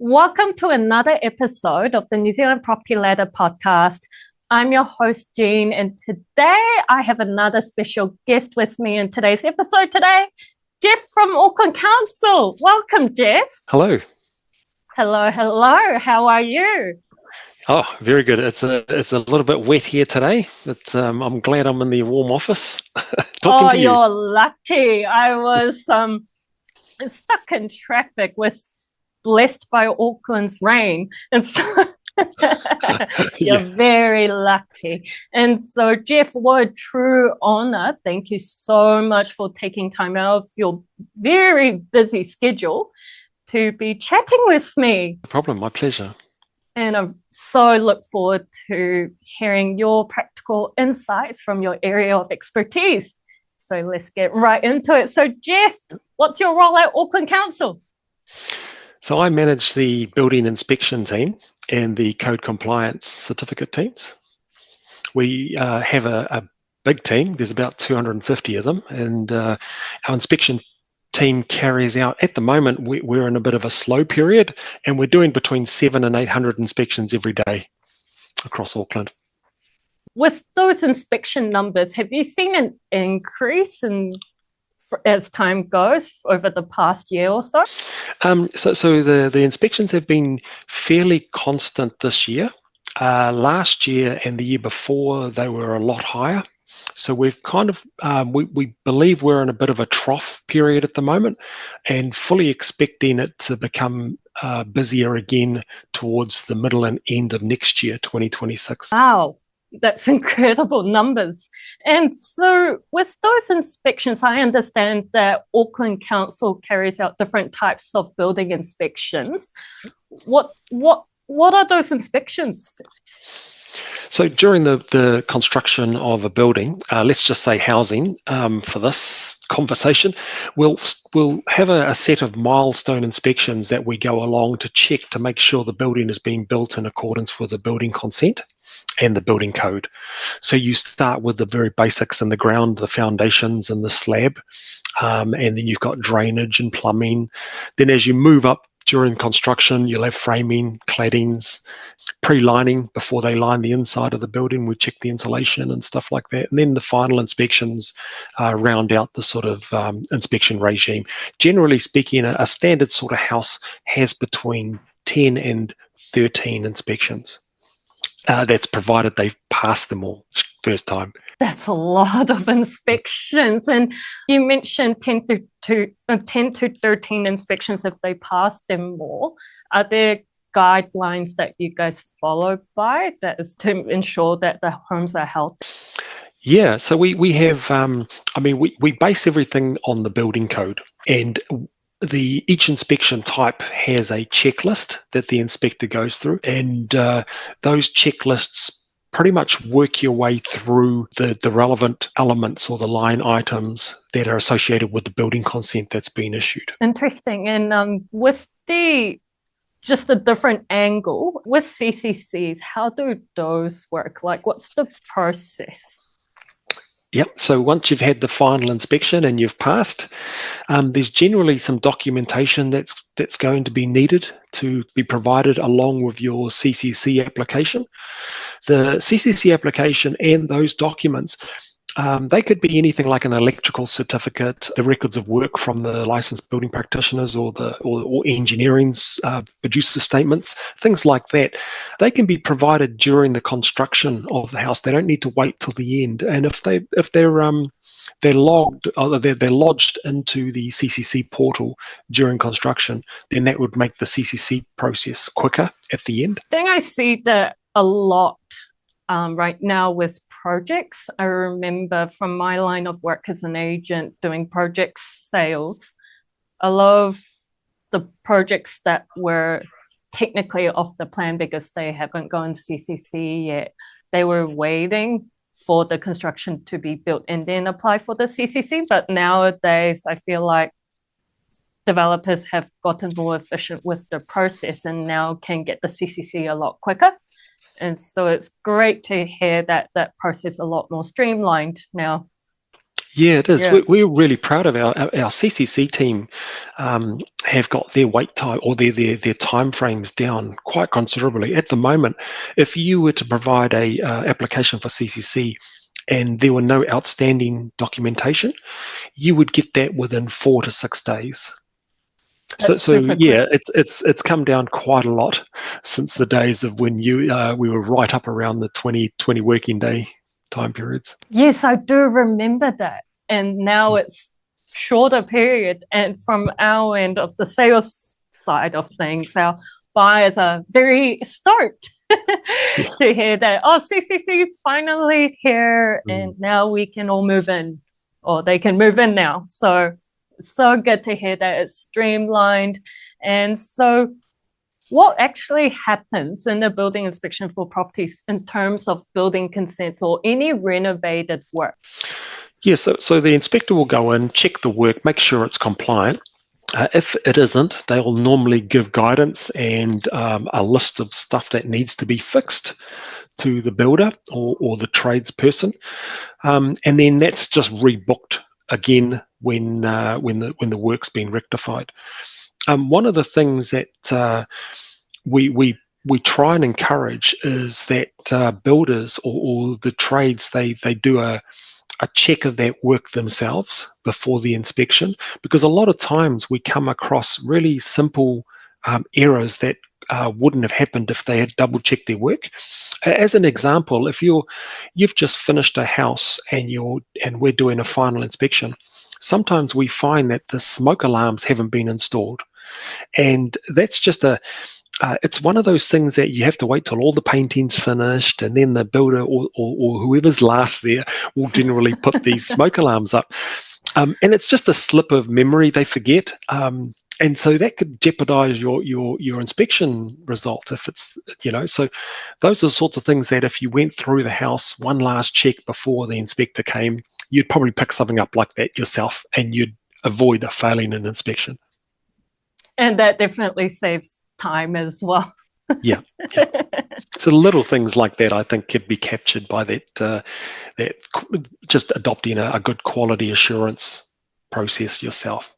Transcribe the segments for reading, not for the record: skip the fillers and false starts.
Welcome to another episode of the New Zealand Property Ladder podcast. I'm your host, Jean, and today I have another special guest with me in today's episode today, Jeff from Auckland Council. Welcome, Jeff. Hello. Hello. How are you? Oh, very good. It's a little bit wet here today. I'm glad I'm in the warm office talking to you. You're lucky. I was stuck in traffic, was blessed by Auckland's rain, and so you're very lucky. And so, Jeff, what a true honor. Thank you so much for taking time out of your very busy schedule to be chatting with me. No problem, my pleasure. And I so look forward to hearing your practical insights from your area of expertise. So let's get right into it. So, Jeff, what's your role at Auckland Council? So I manage the building inspection team and the code compliance certificate teams. We have a big team. There's about 250 of them, and our inspection team carries out, at the moment, we're in a bit of a slow period, and we're doing between 700 and 800 inspections every day across Auckland. With those inspection numbers, have you seen an increase as time goes over the past year or so? So the inspections have been fairly constant this year. Last year and the year before, they were a lot higher. So we've kind of, we believe we're in a bit of a trough period at the moment, and fully expecting it to become busier again towards the middle and end of next year, 2026. Wow, that's incredible numbers. And so with those inspections, I understand that Auckland Council carries out different types of building inspections. What are those inspections? So during the construction of a building, let's just say housing, for this conversation, we'll have a set of milestone inspections that we go along to check to make sure the building is being built in accordance with the building consent and the building code. So you start with the very basics in the ground, the foundations and the slab, and then you've got drainage and plumbing. Then as you move up during construction, you'll have framing, claddings, pre-lining before they line the inside of the building. We check the insulation and stuff like that. And then the final inspections round out the sort of inspection regime. Generally speaking, a standard sort of house has between 10 and 13 inspections. That's provided they've passed them all first time. That's a lot of inspections. And you mentioned 10 to 13 inspections if they pass them more. Are there guidelines that you guys follow by that is to ensure that the homes are healthy? Yeah, so we have, we base everything on the building code, and each inspection type has a checklist that the inspector goes through, and those checklists pretty much work your way through the relevant elements or the line items that are associated with the building consent that's been issued. Interesting. And with just a different angle, with CCCs, how do those work? Like, what's the process? Yep. So once you've had the final inspection and you've passed, there's generally some documentation that's going to be needed to be provided along with your CCC application. The CCC application and those documents, they could be anything like an electrical certificate, the records of work from the licensed building practitioners or engineering's producer statements, things like that. They can be provided during the construction of the house. They don't need to wait till the end. And if they're logged, or they're lodged into the CCC portal during construction, then that would make the CCC process quicker at the end. I think I see that a lot right now with projects. I remember from my line of work as an agent doing project sales, a lot of the projects that were technically off the plan because they haven't gone CCC yet, they were waiting for the construction to be built and then apply for the CCC. But nowadays, I feel like developers have gotten more efficient with the process and now can get the CCC a lot quicker. And so it's great to hear that process a lot more streamlined now. Yeah, it is. Yeah. We're really proud of our CCC team. Have got their wait time or their time frames down quite considerably. At the moment, if you were to provide a application for CCC and there were no outstanding documentation, you would get that within 4 to 6 days. So, That's so super quick. yeah, it's come down quite a lot since the days of when we were right up around the 20 working day time periods. Yes, I do remember that. And now it's shorter period. And from our end of the sales side of things, our buyers are very stoked Yeah. to hear that, oh, CCC is finally here Mm. and now we can all move in, or they can move in now. So good to hear that it's streamlined. And so what actually happens in the building inspection for properties in terms of building consents or any renovated work? Yeah, so the inspector will go in, check the work, make sure it's compliant. If it isn't, they will normally give guidance and a list of stuff that needs to be fixed to the builder or the tradesperson, and then that's just rebooked again when the work's been rectified. One of the things that we try and encourage is that builders or the trades they do a check of that work themselves before the inspection, because a lot of times we come across really simple errors that wouldn't have happened if they had double checked their work. As an example, if you've just finished a house and we're doing a final inspection, sometimes we find that the smoke alarms haven't been installed, and that's just it's one of those things that you have to wait till all the painting's finished, and then the builder or whoever's last there will generally put these smoke alarms up. And it's just a slip of memory, they forget. And so that could jeopardize your inspection result if it's. So those are the sorts of things that if you went through the house one last check before the inspector came, you'd probably pick something up like that yourself and you'd avoid a failing an inspection. And that definitely saves time as well. Yeah, yeah. So little things like that, I think, could be captured by that just adopting a good quality assurance process yourself.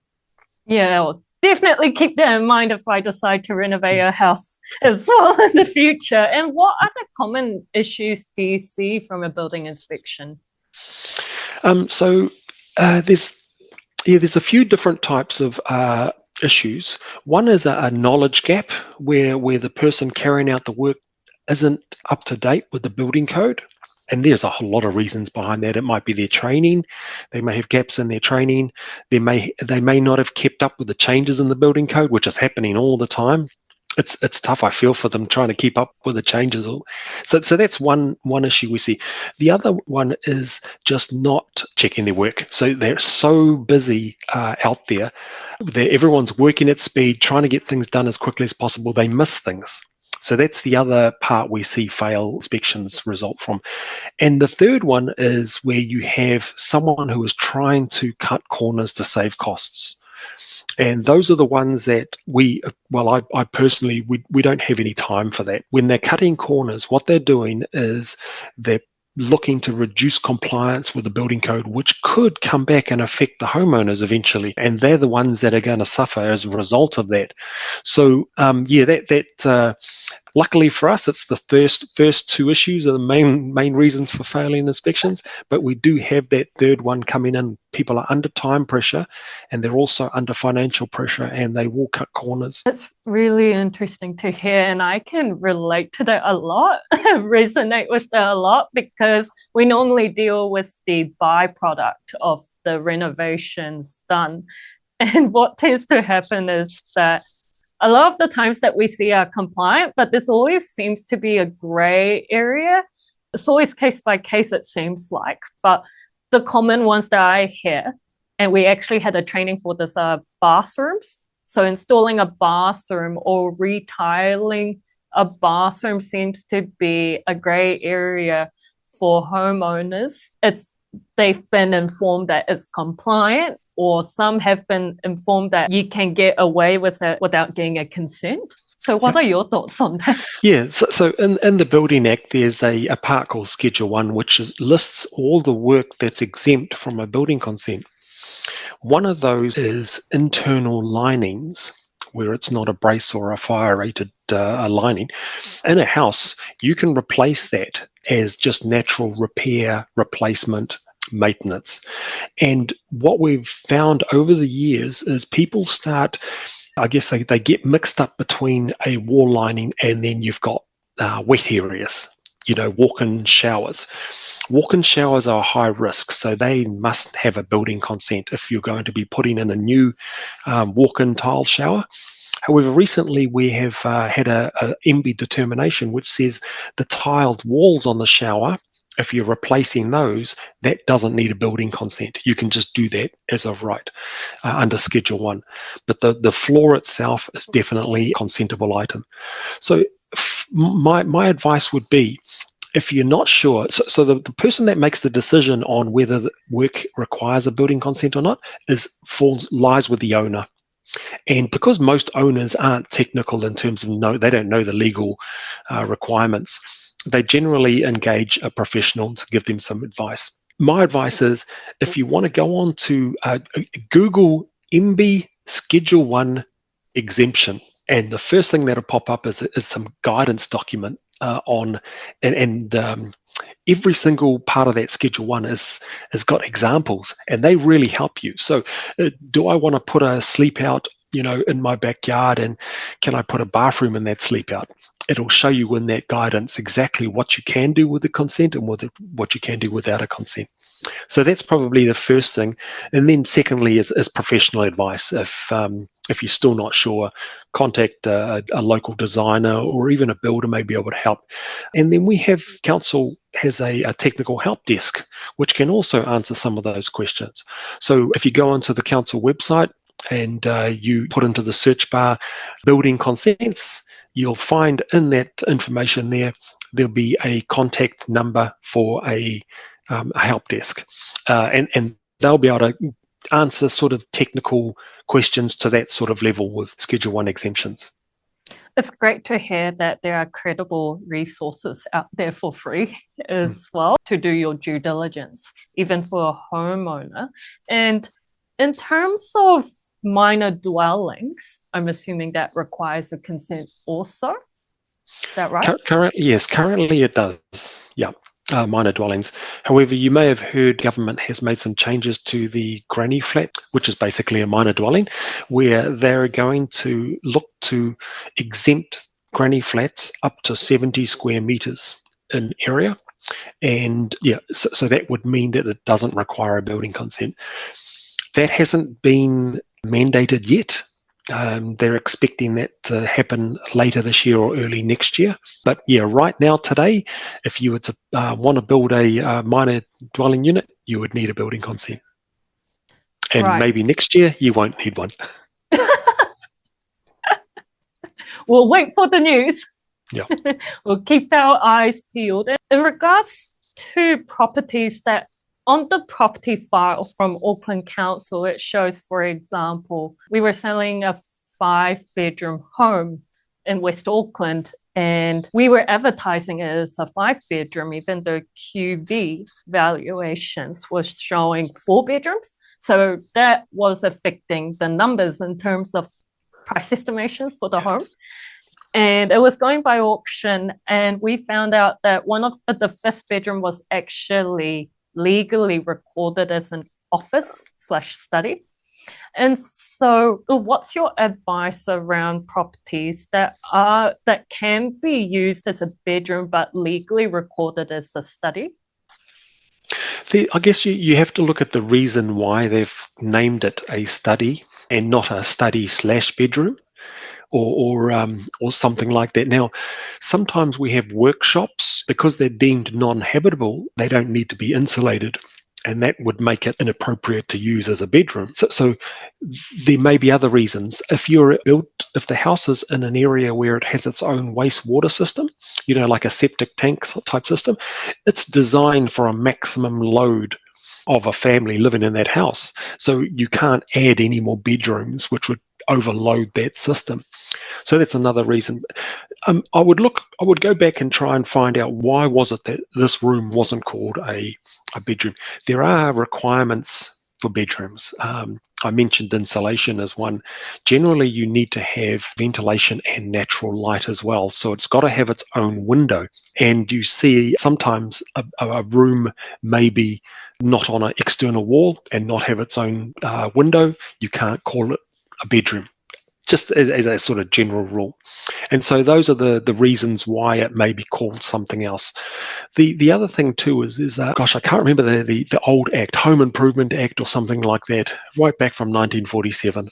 Yeah, I'll definitely keep that in mind if I decide to renovate a house as well in the future. And what other common issues do you see from a building inspection? So there's a few different types of issues. One is a knowledge gap where the person carrying out the work isn't up to date with the building code. And there's a whole lot of reasons behind that. It might be their training. They may have gaps in their training. They may not have kept up with the changes in the building code, which is happening all the time. It's tough. I feel for them trying to keep up with the changes. So that's one issue we see. The other one is just not checking their work. So they're so busy out there that everyone's working at speed, trying to get things done as quickly as possible. They miss things. So that's the other part we see fail inspections result from. And the third one is where you have someone who is trying to cut corners to save costs. And those are the ones that I personally, we don't have any time for that. When they're cutting corners, what they're doing is they're looking to reduce compliance with the building code, which could come back and affect the homeowners eventually. And they're the ones that are going to suffer as a result of that. So, luckily for us, it's the first two issues are the main reasons for failing inspections, but we do have that third one coming in. People are under time pressure and they're also under financial pressure and they will cut corners. It's really interesting to hear, and I can relate to that a lot, resonate with that a lot, because we normally deal with the byproduct of the renovations done. And what tends to happen is that a lot of the times that we see are compliant, but this always seems to be a gray area. It's always case by case, it seems like. But the common ones that I hear, and we actually had a training for this, are bathrooms. So installing a bathroom or retiling a bathroom seems to be a gray area for homeowners. They've been informed that it's compliant, or some have been informed that you can get away with it without getting a consent. So what are your thoughts on that? Yeah, so in the Building Act, there's a part called Schedule 1, which lists all the work that's exempt from a building consent. One of those is internal linings, where it's not a brace or a fire-rated lining. In a house, you can replace that as just natural repair, replacement, maintenance. And what we've found over the years is people start, I guess they get mixed up between a wall lining and then you've got wet areas, walk-in showers. Walk-in showers are high risk, so they must have a building consent if you're going to be putting in a new walk-in tile shower. However, recently we have had a MB determination which says the tiled walls on the shower, if you're replacing those, that doesn't need a building consent. You can just do that as of right under Schedule 1. But the floor itself is definitely a consentable item. So my advice would be, if you're not sure, so the person that makes the decision on whether the work requires a building consent or not lies with the owner. And because most owners aren't technical in terms of they don't know the legal requirements, they generally engage a professional to give them some advice. My advice is, if you want to go on to Google MB Schedule 1 exemption, and the first thing that'll pop up is some guidance document on, and every single part of that Schedule 1 has got examples, and they really help you. So do I want to put a sleep out, in my backyard, and can I put a bathroom in that sleep out? It'll show you in that guidance exactly what you can do with the consent and what you can do without a consent. So that's probably the first thing. And then secondly is professional advice. If you're still not sure, contact a local designer, or even a builder may be able to help. And then council has a technical help desk, which can also answer some of those questions. So if you go onto the council website and you put into the search bar building consents, you'll find in that information there'll be a contact number for a help desk, and they'll be able to answer sort of technical questions to that sort of level with Schedule 1 exemptions. It's great to hear that there are credible resources out there for free as well to do your due diligence, even for a homeowner. And in terms of minor dwellings, I'm assuming that requires a consent also. Is that right? Currently it does. Yeah. Minor dwellings. However, you may have heard government has made some changes to the granny flat, which is basically a minor dwelling, where they're going to look to exempt granny flats up to 70 square meters in area. And so that would mean that it doesn't require a building consent. That hasn't been mandated yet. They're expecting that to happen later this year or early next year. But right now, today, if you were to want to build a minor dwelling unit, you would need a building consent. And maybe next year, you won't need one. We'll wait for the news. Yeah. We'll keep our eyes peeled. In regards to properties that on the property file from Auckland Council, it shows, for example, we were selling a 5-bedroom home in West Auckland, and we were advertising it as a 5-bedroom, even though QV valuations was showing 4 bedrooms. So that was affecting the numbers in terms of price estimations for the home. And it was going by auction, and we found out that one of the first bedroom was actually legally recorded as an office/study. And so what's your advice around properties that can be used as a bedroom but legally recorded as a study? I guess you have to look at the reason why they've named it a study and not a study/bedroom. Or something like that. Now, sometimes we have workshops, because they're deemed non-habitable, they don't need to be insulated, and that would make it inappropriate to use as a bedroom. So there may be other reasons. If the house is in an area where it has its own wastewater system, like a septic tank type system, it's designed for a maximum load of a family living in that house. So you can't add any more bedrooms, which would overload that system. So that's another reason. I would go back and try and find out why was it that this room wasn't called a bedroom. There are requirements for bedrooms. I mentioned insulation as one. Generally, you need to have ventilation and natural light as well. So it's got to have its own window. And you see sometimes a room may be not on an external wall and not have its own window. You can't call it a bedroom, just as a sort of general rule. And so those are the reasons why it may be called something else. The other thing too is gosh, I can't remember the old act, Home Improvement Act or something like that, right back from 1947.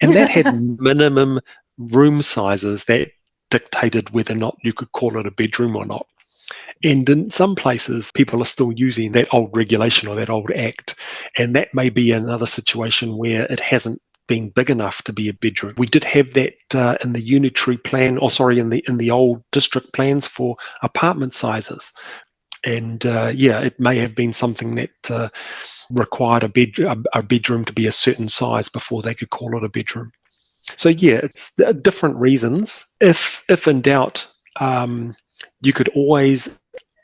And that had minimum room sizes that dictated whether or not you could call it a bedroom or not. And in some places, people are still using that old regulation or that old act. And that may be another situation where it hasn't been big enough to be a bedroom. We did have that in the unitary plan, in the old district plans for apartment sizes. And it may have been something that required a bedroom to be a certain size before they could call it a bedroom. So it's different reasons. If in doubt, you could always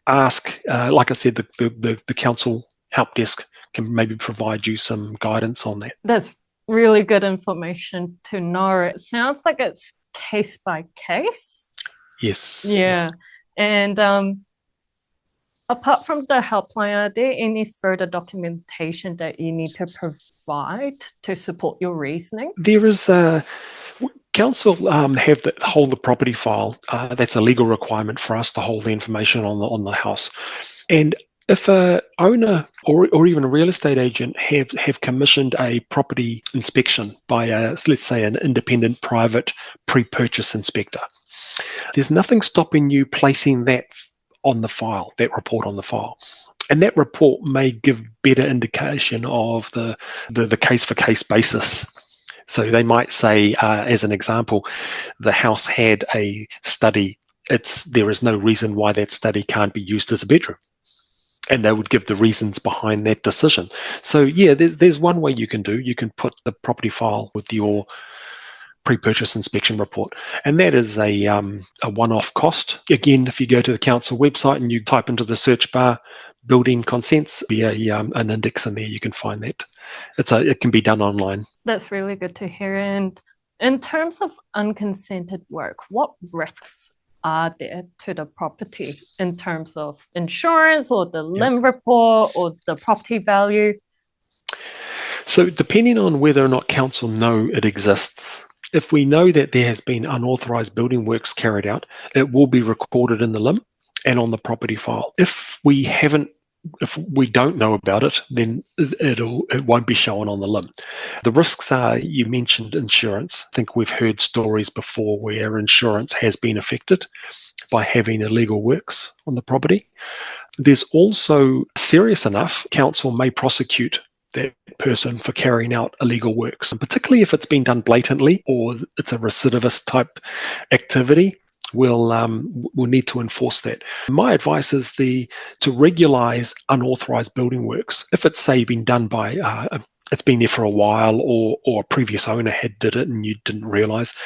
ask. Like I said, the council help desk can maybe provide you some guidance on that. That's really good information to know. It sounds like it's case by case. Yes. Yeah. And apart from the helpline, are there any further documentation that you need to provide to support your reasoning? There is council hold the property file. That's a legal requirement for us to hold the information on the house. And if a owner or even a real estate agent have commissioned a property inspection by let's say an independent private pre-purchase inspector, there's nothing stopping you placing that on the file, that report on the file. And that report may give better indication of the case-for-case basis. So they might say, as an example, the house had a study. There is no reason why that study can't be used as a bedroom. And they would give the reasons behind that decision. So there's one way you can do. You can put the property file with your pre-purchase inspection report, and that is a one-off cost. Again, if you go to the council website and you type into the search bar building consents, be an index in there, you can find that. It can be done online. That's really good to hear. And in terms of unconsented work, what risks are there to the property in terms of insurance or the LIM report or the property value? So depending on whether or not council know it exists, if we know that there has been unauthorised building works carried out, it will be recorded in the LIM and on the property file. If we don't know about it, then it won't be shown on the LIM. The risks are, you mentioned insurance. I think we've heard stories before where insurance has been affected by having illegal works on the property. There's also, serious enough, council may prosecute that person for carrying out illegal works, and particularly if it's been done blatantly or it's a recidivist type activity. We'll need to enforce that. My advice is to regulise unauthorised building works. If it's, say, been done by, it's been there for a while, or a previous owner did it and you didn't realise,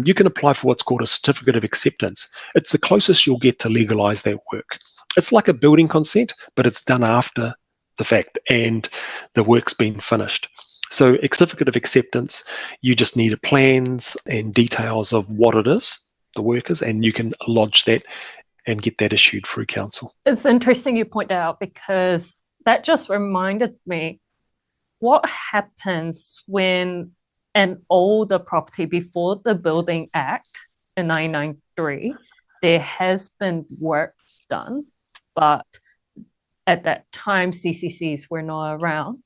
you can apply for what's called a certificate of acceptance. It's the closest you'll get to legalise that work. It's like a building consent, but it's done after the fact and the work's been finished. So a certificate of acceptance, you just need plans and details of what it is, the workers, and you can lodge that and get that issued through council. It's interesting you point out, because that just reminded me what happens when an older property before the Building Act in 1993, there has been work done, but at that time CCCs were not around.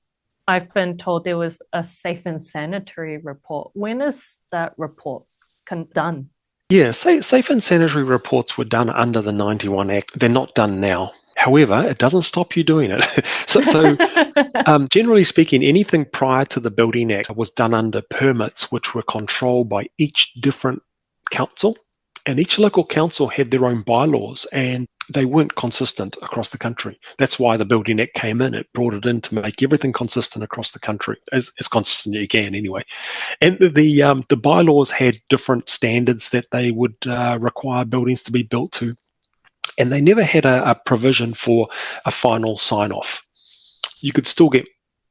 I've been told there was a safe and sanitary report. When is that report done? Yeah, safe and sanitary reports were done under the 91 Act. They're not done now. However, it doesn't stop you doing it. So generally speaking, anything prior to the Building Act was done under permits which were controlled by each different council. And each local council had their own bylaws. And they weren't consistent across the country. That's why the Building Act came in. It brought it in to make everything consistent across the country, as consistent as you can anyway. And the bylaws had different standards that they would require buildings to be built to, and they never had a provision for a final sign-off. You could still get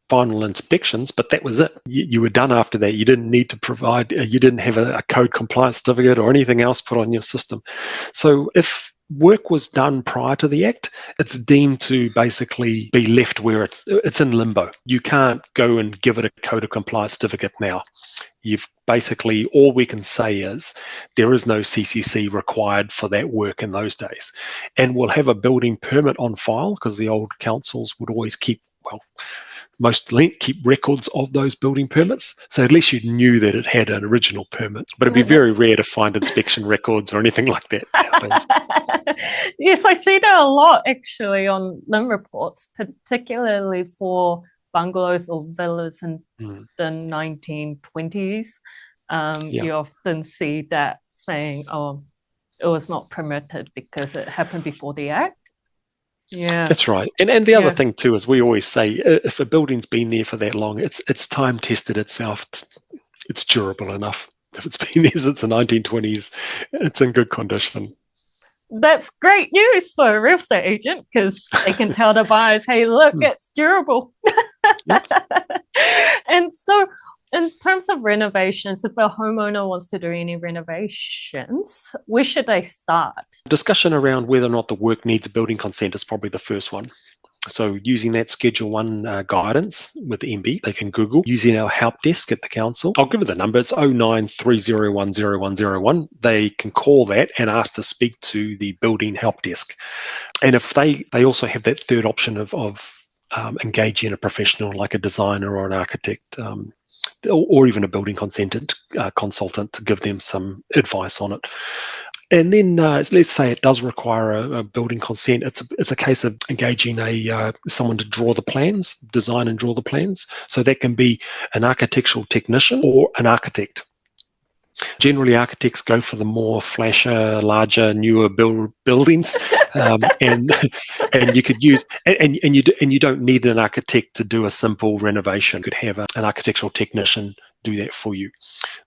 final inspections, but that was it. You were done after that. You didn't need to provide, you didn't have a code compliance certificate or anything else put on your system. So if work was done prior to the Act, it's deemed to basically be left where it's in limbo. You can't go and give it a code of compliance certificate now. You've basically, all we can say is there is no CCC required for that work in those days. And we'll have a building permit on file because the old councils would always keep, well, keep records of those building permits. So at least you knew that it had an original permit. But it'd be very rare to find inspection records or anything like that nowadays. Yes, I see that a lot actually on LIM reports, particularly for bungalows or villas in the 1920s. You often see that saying, oh, it was not permitted because it happened before the Act. Yeah, that's right. And the other thing too is we always say if a building's been there for that long, it's time tested itself. It's durable enough. If it's been there since the 1920s, it's in good condition. That's great news for a real estate agent because they can tell the buyers, hey, look, it's durable. And so in terms of renovations, if a homeowner wants to do any renovations, where should they start? Discussion around whether or not the work needs a building consent is probably the first one. So using that Schedule 1 guidance with the MB, they can Google using our help desk at the council. I'll give it the number. It's 0930100101. They can call that and ask to speak to the building help desk. And if they also have that third option of engaging a professional like a designer or an architect, or even a building consultant to give them some advice on it. And then let's say it does require a building consent. It's a case of engaging someone to draw the plans, design and draw the plans. So that can be an architectural technician or an architect. Generally, architects go for the more flasher, larger, newer buildings, and you could use and you don't need an architect to do a simple renovation. You could have an architectural technician do that for you.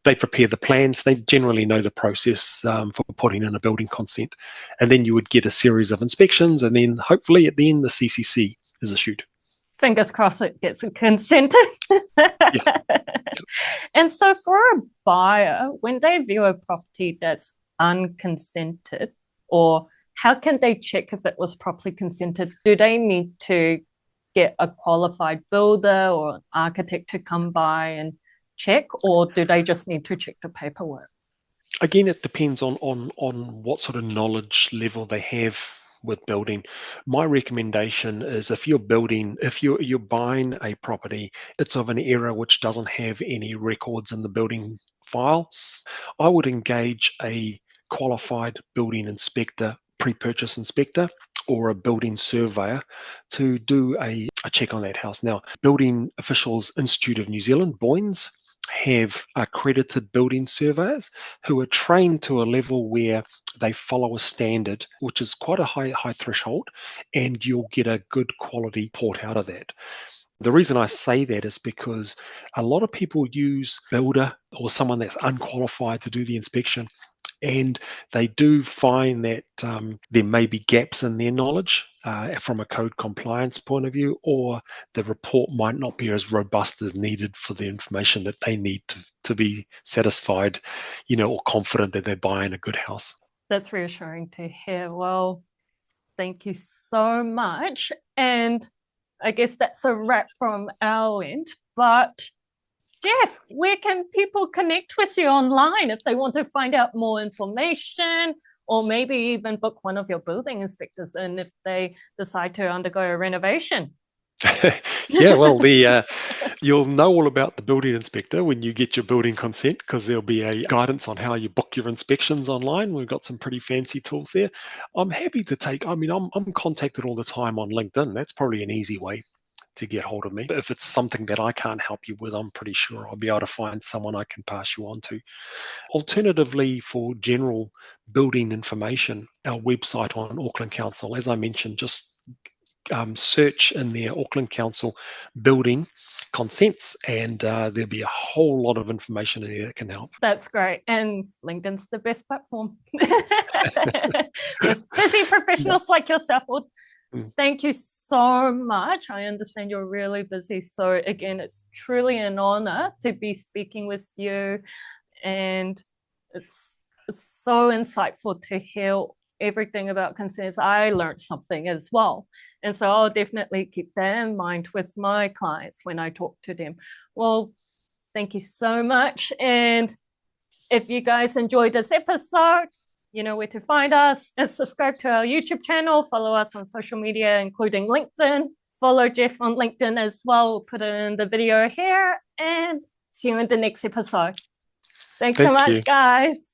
They prepare the plans. They generally know the process for putting in a building consent, and then you would get a series of inspections, and then hopefully at the end the CCC is issued. Fingers crossed it gets consented. And so for a buyer, when they view a property that's unconsented, or how can they check if it was properly consented? Do they need to get a qualified builder or an architect to come by and check, or do they just need to check the paperwork? Again, it depends on what sort of knowledge level they have with building. My recommendation is if you're buying a property, it's of an era which doesn't have any records in the building file, I would engage a qualified building inspector, pre-purchase inspector, or a building surveyor to do a check on that house. Now, Building Officials Institute of New Zealand, BOINS, have accredited building surveyors who are trained to a level where they follow a standard, which is quite a high threshold, and you'll get a good quality report out of that. The reason I say that is because a lot of people use builder or someone that's unqualified to do the inspection, and they do find that there may be gaps in their knowledge from a code compliance point of view, or the report might not be as robust as needed for the information that they need to be satisfied, or confident that they're buying a good house. That's reassuring to hear. Well, thank you so much. And I guess that's a wrap from our end. But Jeff, where can people connect with you online if they want to find out more information, or maybe even book one of your building inspectors in if they decide to undergo a renovation? Yeah, well, you'll know all about the building inspector when you get your building consent, because there'll be a guidance on how you book your inspections online. We've got some pretty fancy tools there. I'm happy to I'm contacted all the time on LinkedIn. That's probably an easy way. to get hold of me. But if it's something that I can't help you with, I'm pretty sure I'll be able to find someone I can pass you on to. Alternatively, for general building information, our website on Auckland Council, as I mentioned, just search in there Auckland Council building consents, and there'll be a whole lot of information in there that can help. That's great. And LinkedIn's the best platform. With busy professionals like yourself. Well, thank you so much. I understand you're really busy. So again, it's truly an honor to be speaking with you. And it's so insightful to hear everything about consents. I learned something as well. And so I'll definitely keep that in mind with my clients when I talk to them. Well, thank you so much. And if you guys enjoyed this episode, you know where to find us, and subscribe to our YouTube channel, follow us on social media, including LinkedIn. Follow Jeff on LinkedIn as well. We'll put it in the video here, and see you in the next episode. Thanks so much, guys.